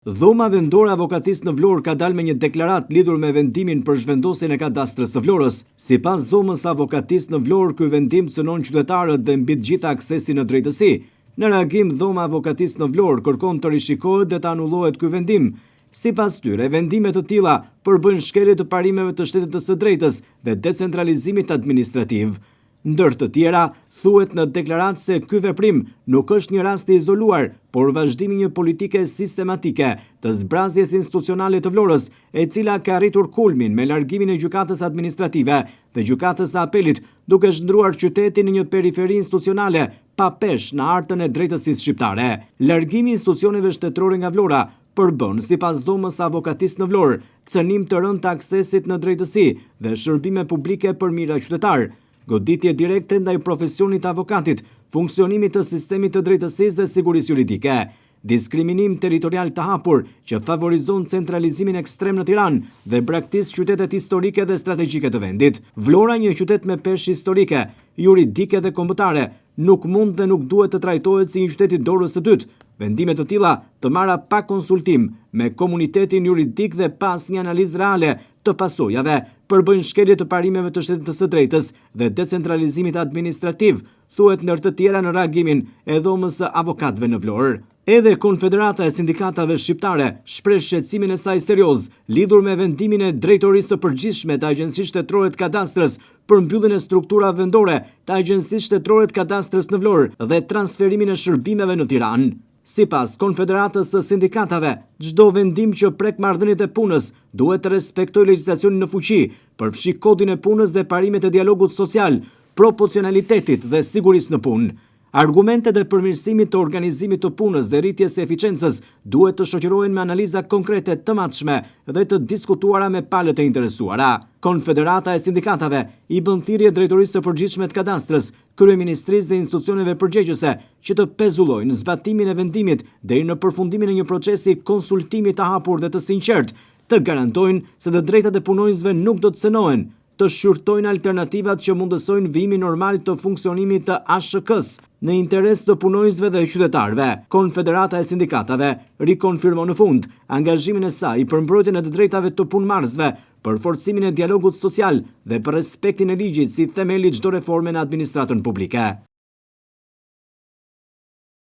Dhoma vendore avokatisë në Vlorë ka dalë me një deklaratë lidhur me vendimin për zhvendosjen e kadastrës së Vlorës. Sipas dhomës avokatisë në Vlorë, ky vendim cënon qytetarët dhe mbi të gjithë aksesin në drejtësi. Në reagim, dhoma avokatisë në Vlorë kërkon të rishikohet dhe të anullohet ky vendim. Sipas tyre, vendime të tilla përbëjnë shkelje të parimeve të shtetit të së drejtës dhe decentralizimit administrativ. Ndër të tjera, thuhet në deklaratë se ky veprim nuk është një rast i izoluar, por vazhdimi një politike sistematike të zbrazjes institucionale të Vlorës, e cila ka arritur kulmin me largimin e gjykatës administrative dhe gjykatës së apelit, duke zhndruar qytetin në një periferi institucionale pa peshë në artën e drejtësisë shqiptare. Largimi i institucioneve shtetërore nga Vlora përbën, sipas dhomës avokatisë në Vlorë, cënim të rënd të aksesit në drejtësi dhe shërbime publike për mira qytetar, goditje direkte ndaj profesionit avokatit, funksionimit të sistemit të drejtësisë dhe sigurisë juridike, diskriminim territorial të hapur që favorizon centralizimin ekstrem në Tiranë dhe braktisë qytetet historike dhe strategjike të vendit. Vlora, një qytet me peshë historike, juridike dhe kombëtare, nuk mund dhe nuk duhet të trajtohet si një qytet i dorës së dytë. Vendime të tilla të marra pa konsultim me komunitetin juridik dhe pas një analizë reale të pasojave, përbëjnë shkelje të parimeve të shtetit të së drejtës dhe decentralizimit administrativ, thuhet ndër të tjera në reagimin e dhomës së avokatëve në Vlorë. Edhe Konfederata e Sindikatave Shqiptare shpreh shqetësimin e saj serioz lidhur me vendimin e Drejtorisë së Përgjithshme të Agjencisë Shtetërore të Kadastrës për mbylljen e strukturave vendore të Agjencisë Shtetërore të Kadastrës në Vlorë dhe transferimin e shërbimeve në Tiranë. Sipas Konfederatës së Sindikatave, çdo vendim që prek marrëdhëniet e punës duhet të respektojë legjislacionin në fuqi, përfshi kodin e punës dhe parimet e dialogut social, proporcionalitetit dhe sigurisë në punë. Argumentet e përmirësimit të organizimit të punës dhe rritjes së eficiencës duhet të shoqërohen me analiza konkrete të matshme dhe të diskutuara me palët e interesuara. Konfederata e Sindikatave i bën thirrje Drejtorisë së Përgjithshme të Kadastrës, Kryeministrisë dhe institucioneve përgjegjëse që të pezullojnë zbatimin e vendimit deri në përfundimin e një procesi konsultimi të hapur dhe të sinqert, të garantojnë se të drejtat e punonjësve nuk do të cënohen, të shqyrtojnë alternativat që mundësojnë vijimin normal të funksionimit të ASHK-s në interes të punonjësve dhe qytetarëve. Konfederata e Sindikatave rikonfirmon në fund angazhimin e saj për mbrojtjen e të drejtave të punëmarrësve, për forcimin e dialogut social dhe për respektin e ligjit si themeli çdo reforme në administratën publike.